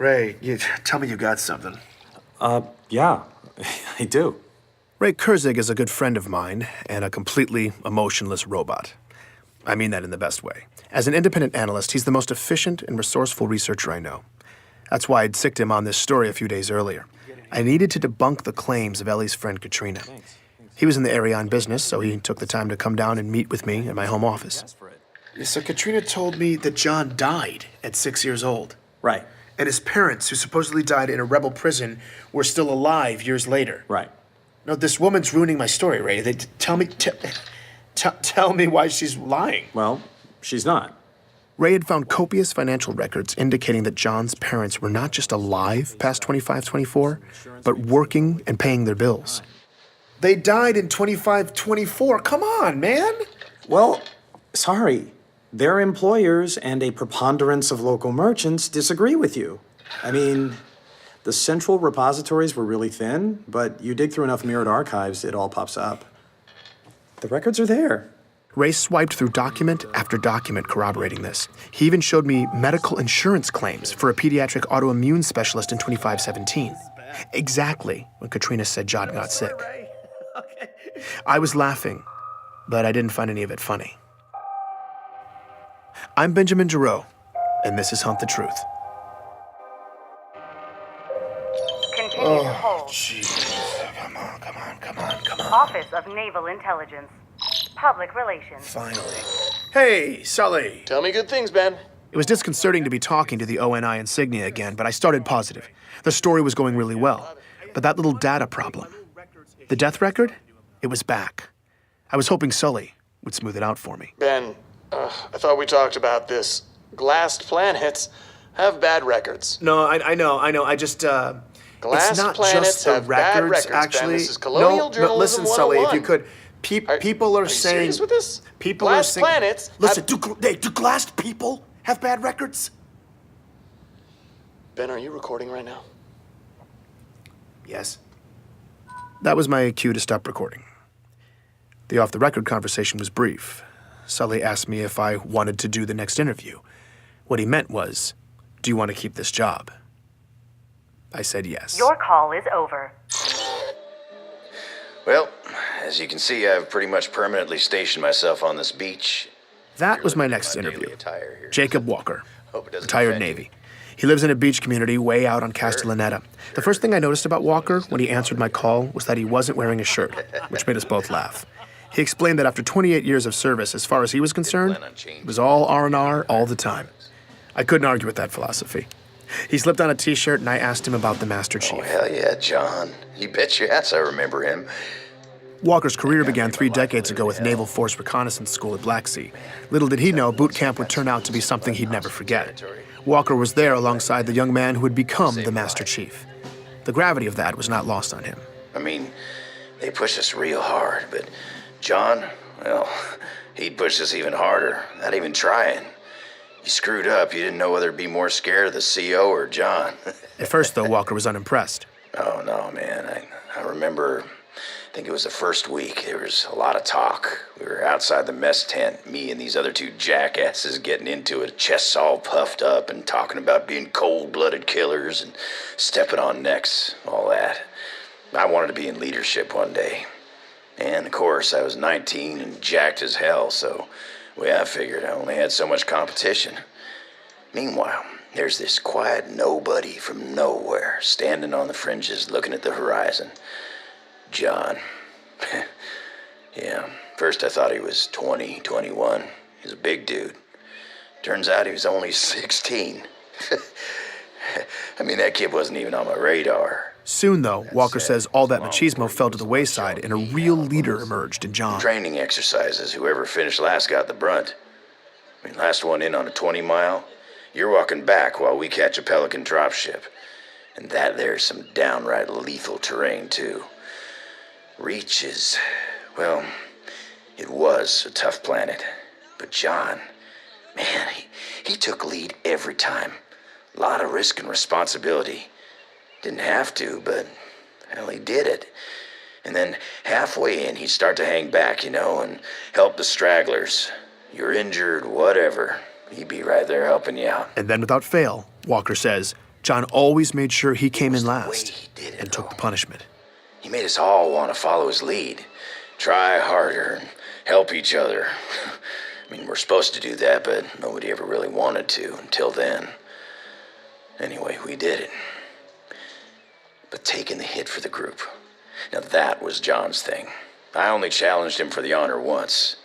Ray, tell me you got something. Yeah, I do. Ray Kurzig is a good friend of mine and a completely emotionless robot. I mean that in the best way. As an independent analyst, he's the most efficient and resourceful researcher I know. That's why I'd sicked him on this story a few days earlier. I needed to debunk the claims of Ellie's friend Katrina. He was in the area on business, so he took the time to come down and meet with me at my home office. So Katrina told me that John died at 6 years old. Right. And his parents, who supposedly died in a rebel prison, were still alive years later. Right. No, this woman's ruining my story, Ray. Tell me why she's lying. Well, she's not. Ray had found copious financial records indicating that John's parents were not just alive past 25-24, but working and paying their bills. They died in 25-24. Come on, man. Well, sorry. Their employers and a preponderance of local merchants disagree with you. I mean, the central repositories were really thin, but you dig through enough mirrored archives, it all pops up. The records are there. Ray swiped through document after document corroborating this. He even showed me medical insurance claims for a pediatric autoimmune specialist in 2517. Exactly when Katrina said John got sick. I was laughing, but I didn't find any of it funny. I'm Benjamin Giraud, and this is Hunt the Truth. Continue to hold. Jeez. Come on. Office of Naval Intelligence. Public Relations. Finally. Hey, Sully. Tell me good things, Ben. It was disconcerting to be talking to the ONI insignia again, but I started positive. The story was going really well. But that little data problem. The death record? It was back. I was hoping Sully would smooth it out for me. Ben, I thought we talked about this. Glassed planets have bad records. No, I know. I just, Glassed it's not planets just the have bad records, Ben. actually. This is colonial journalism listen, Sully, if 101. you could. People are you saying... serious with this? People Glassed are saying... planets Listen, have... do glassed people have bad records? Ben, are you recording right now? Yes. That was my cue to stop recording. The off-the-record conversation was brief. Sully asked me if I wanted to do the next interview. What he meant was, do you want to keep this job? I said yes. Your call is over. Well, as you can see, I've pretty much permanently stationed myself on this beach. That was my next interview. Jacob Walker, Hope it doesn't retired offend you. Navy. He lives in a beach community way out on Castellaneta. The first thing I noticed about Walker when he answered my call was that he wasn't wearing a shirt, which made us both laugh. He explained that after 28 years of service, as far as he was concerned, it was all R&R all the time. I couldn't argue with that philosophy. He slipped on a T-shirt and I asked him about the Master Chief. Oh, hell yeah, John. You bet your ass I remember him. Walker's career began 3 decades ago with Naval Force Reconnaissance School at Black Sea. Little did he know boot camp would turn out to be something he'd never forget. Walker was there alongside the young man who would become the Master Chief. The gravity of that was not lost on him. I mean, they pushed us real hard, but John, well, he'd push us even harder, not even trying. You screwed up, you didn't know whether to be more scared of the CO or John. At first, though, Walker was unimpressed. Oh, no, man. I remember, I think it was the first week, there was a lot of talk. We were outside the mess tent, me and these other 2 jackasses getting into it, chests all puffed up and talking about being cold-blooded killers and stepping on necks, all that. I wanted to be in leadership one day. And, of course, I was 19 and jacked as hell, so I figured I only had so much competition. Meanwhile, there's this quiet nobody from nowhere standing on the fringes looking at the horizon. John. Yeah, first I thought he was 20, 21. He was a big dude. Turns out he was only 16. I mean, that kid wasn't even on my radar. Soon, though, Walker says all that machismo fell to the wayside and a real leader emerged in John. Training exercises, whoever finished last got the brunt. I mean, last one in on a 20-mile, you're walking back while we catch a Pelican dropship. And that there's some downright lethal terrain, too. Reach is, well, it was a tough planet. But John, man, he took lead every time. A lot of risk and responsibility. Didn't have to, but, well, he did it. And then halfway in, he'd start to hang back, and help the stragglers. You're injured, whatever. He'd be right there helping you out. And then without fail, Walker says, John always made sure he came in the way last he did it, and took though. the punishment. He made us all want to follow his lead. Try harder and help each other. I mean, we're supposed to do that, but nobody ever really wanted to until then. Anyway, we did it. But taking the hit for the group, now that was John's thing. I only challenged him for the honor once.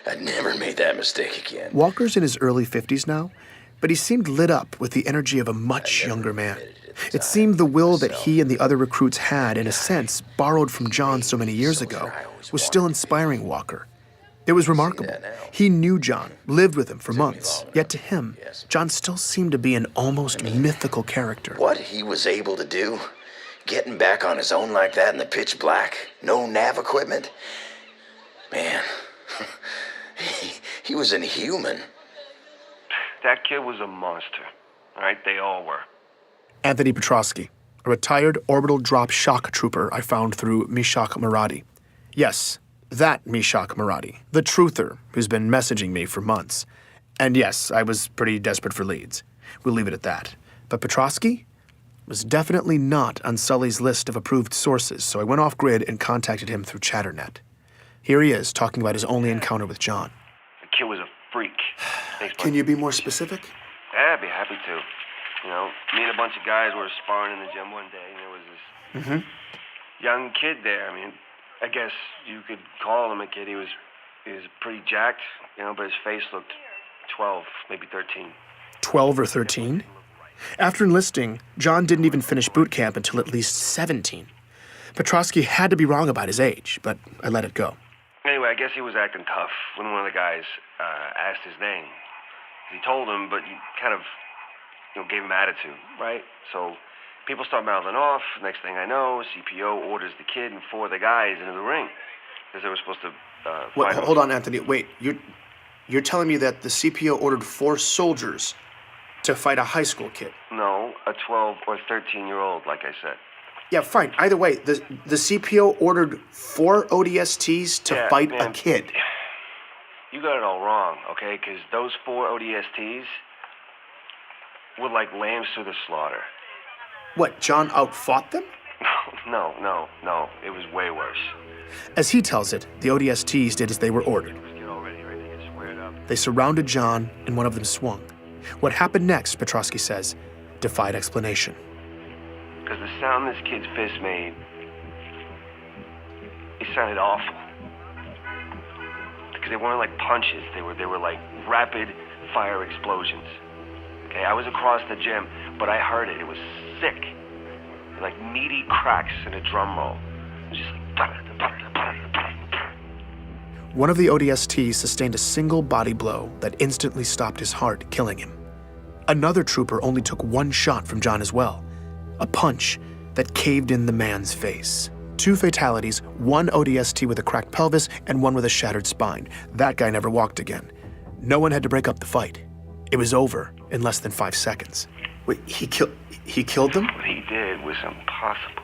I never made that mistake again. Walker's in his early 50s now, but he seemed lit up with the energy of a much younger man. It seemed the will that he and the other recruits had, in a sense, borrowed from John so many years ago, was still inspiring Walker. It was remarkable. He knew John, lived with him for months, yet to him, John still seemed to be an almost mythical character. What he was able to do, getting back on his own like that in the pitch black, no nav equipment, man, he was inhuman. That kid was a monster. All right, they all were. Anthony Petrosky, a retired orbital drop shock trooper I found through Mishak Maradi. Yes, that Mishak Maradi, the truther who's been messaging me for months. And yes, I was pretty desperate for leads. We'll leave it at that. But Petrosky was definitely not on Sully's list of approved sources, so I went off-grid and contacted him through Chatternet. Here he is, talking about his only encounter with John. The kid was a freak. Thanks, Can bud. you be more specific? Yeah, I'd be happy to. You know, me and a bunch of guys were sparring in the gym one day, and there was this young kid there. I mean, I guess you could call him a kid. He was pretty jacked, you know, but his face looked 12, maybe 13. 12 or 13? After enlisting, John didn't even finish boot camp until at least 17. Petrosky had to be wrong about his age, but I let it go. Anyway, I guess he was acting tough when one of the guys asked his name. He told him, but he kind of, you know, gave him attitude, right? So people start mouthing off. Next thing I know, CPO orders the kid and 4 of the guys into the ring because they were supposed to fight him. Hold on, Anthony. Wait, you're telling me that the CPO ordered 4 soldiers to fight a high school kid? No, a 12 or 13-year-old, like I said. Yeah, fine. Either way, the CPO ordered 4 ODSTs to fight a man, kid. You got it all wrong, okay? Because those 4 ODSTs were like lambs to the slaughter. What, John outfought them? No. It was way worse. As he tells it, the ODSTs did as they were ordered. Get all ready, right? They get squared up. They surrounded John, and one of them swung. What happened next, Petrosky says, defied explanation. Because the sound this kid's fist made, it sounded awful. Because they weren't like punches, they were like rapid fire explosions. Okay, I was across the gym, but I heard it. It was sick. Like meaty cracks in a drum roll. It was just like... One of the ODSTs sustained a single body blow that instantly stopped his heart, killing him. Another trooper only took 1 shot from John as well. A punch that caved in the man's face. 2 fatalities, 1 ODST with a cracked pelvis and 1 with a shattered spine. That guy never walked again. No one had to break up the fight. It was over in less than 5 seconds. Wait, he killed them? What he did was impossible.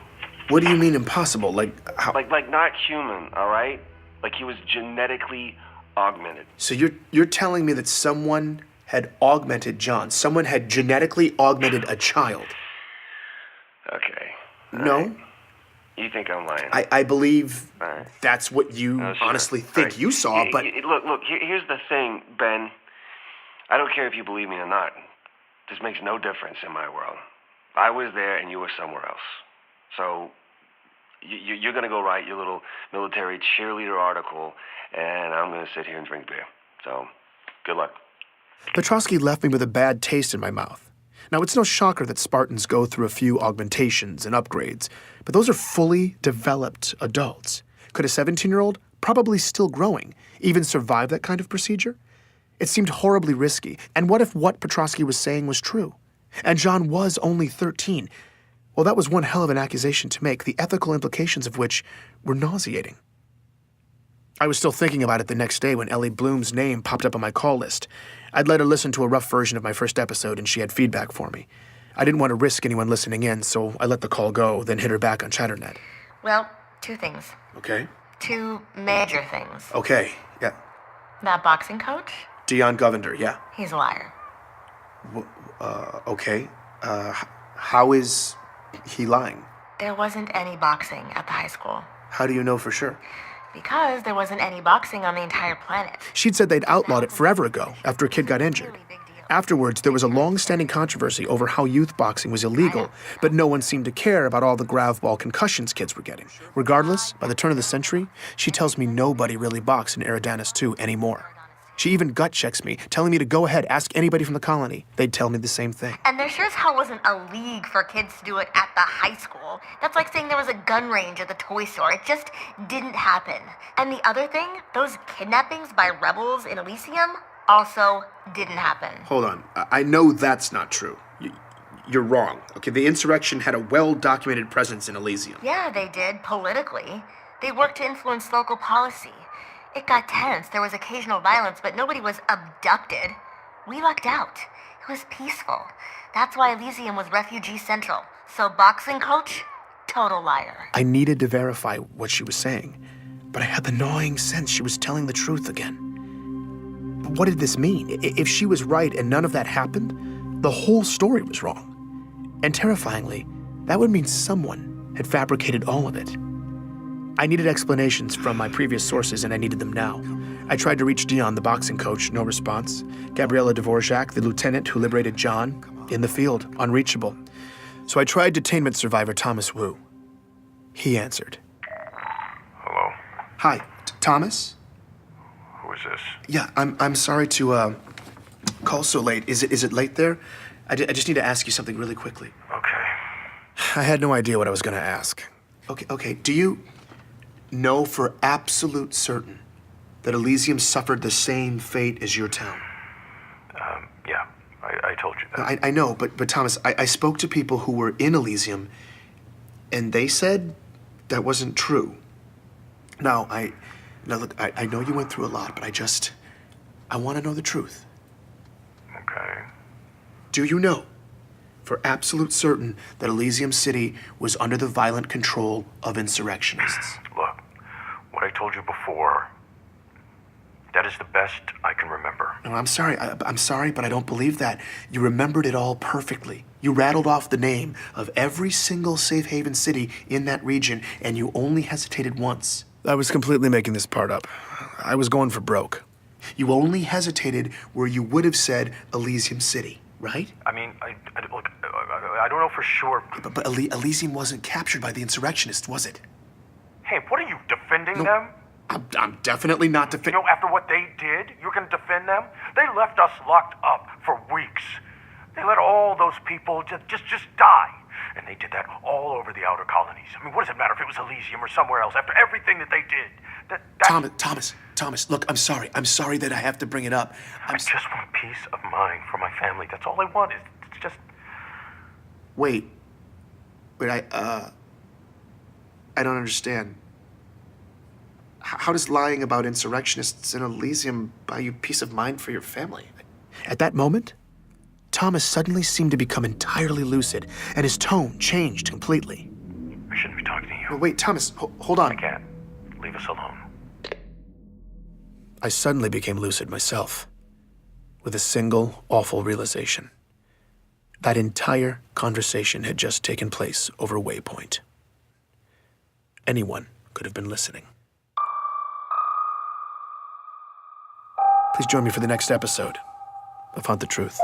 What do you mean impossible? Like how? Like not human, all right? Like he was genetically augmented. So you're telling me that someone had augmented John? Someone had genetically augmented a child? Okay. No. Right. You think I'm lying? I believe Right. that's what you No, sure. honestly think Right. you saw, but... Look, here's the thing, Ben. I don't care if you believe me or not. This makes no difference in my world. I was there and you were somewhere else. So you're going to go write your little military cheerleader article, and I'm going to sit here and drink beer. So good luck. Petrosky left me with a bad taste in my mouth. Now, it's no shocker that Spartans go through a few augmentations and upgrades, but those are fully developed adults. Could a 17-year-old, probably still growing, even survive that kind of procedure? It seemed horribly risky, and what if what Petrosky was saying was true? And John was only 13. Well, that was one hell of an accusation to make, the ethical implications of which were nauseating. I was still thinking about it the next day when Ellie Bloom's name popped up on my call list. I'd let her listen to a rough version of my first episode, and she had feedback for me. I didn't want to risk anyone listening in, so I let the call go, then hit her back on Chatternet. Well, 2 things. Okay. 2 major things. Okay, yeah. That boxing coach, Dion Govender, yeah. he's a liar. Okay. How is he lying? There wasn't any boxing at the high school. How do you know for sure? Because there wasn't any boxing on the entire planet. She'd said they'd outlawed it forever ago, after a kid got injured. Really big deal. Afterwards, there was a long-standing controversy over how youth boxing was illegal, but no one seemed to care about all the grav ball concussions kids were getting. Regardless, by the turn of the century, she tells me nobody really boxed in Eridanus 2 anymore. She even gut checks me, telling me to go ahead, ask anybody from the colony. They'd tell me the same thing. And there sure as hell wasn't a league for kids to do it at the high school. That's like saying there was a gun range at the toy store. It just didn't happen. And the other thing, those kidnappings by rebels in Elysium also didn't happen. Hold on. I know that's not true. You're wrong. Okay, the insurrection had a well-documented presence in Elysium. Yeah, they did, politically. They worked to influence local policy. It got tense, there was occasional violence, but nobody was abducted. We lucked out. It was peaceful. That's why Elysium was refugee central. So boxing coach, total liar. I needed to verify what she was saying, but I had the gnawing sense she was telling the truth again. But what did this mean? If she was right and none of that happened, the whole story was wrong. And terrifyingly, that would mean someone had fabricated all of it. I needed explanations from my previous sources, and I needed them now. I tried to reach Dion, the boxing coach, no response. Gabriella Dvorak, the lieutenant who liberated John, in the field, unreachable. So I tried detainment survivor Thomas Wu. He answered. Hello? Hi, Thomas? Who is this? Yeah, I'm sorry to call so late. Is it late there? I just need to ask you something really quickly. Okay. I had no idea what I was going to ask. Okay, do you know for absolute certain that Elysium suffered the same fate as your town? Yeah. I told you that. I know, but Thomas, I spoke to people who were in Elysium, and they said that wasn't true. Now, look, I know you went through a lot, but I want to know the truth. Okay. Do you know for absolute certain that Elysium City was under the violent control of insurrectionists? Look, what I told you before, that is the best I can remember. No, I'm sorry. I'm sorry, but I don't believe that. You remembered it all perfectly. You rattled off the name of every single safe haven city in that region, and you only hesitated once. I was completely making this part up. I was going for broke. You only hesitated where you would have said Elysium City, right? I mean, look, I don't know for sure. But Elysium wasn't captured by the insurrectionists, was it? Hey, what are you, defending them? I'm definitely not You know, after what they did, you're gonna defend them? They left us locked up for weeks. They let all those people just die. And they did that all over the outer colonies. I mean, what does it matter if it was Elysium or somewhere else after everything that they did? Thomas, look, I'm sorry. I'm sorry that I have to bring it up. I just want peace of mind for my family. That's all I want. It's just... Wait, I don't understand. How does lying about insurrectionists in Elysium buy you peace of mind for your family? At that moment, Thomas suddenly seemed to become entirely lucid, and his tone changed completely. I shouldn't be talking to you. Wait, Thomas, hold on. I can't. Leave us alone. I suddenly became lucid myself, with a single awful realization. That entire conversation had just taken place over Waypoint. Anyone could have been listening. Please join me for the next episode of Hunt the Truth.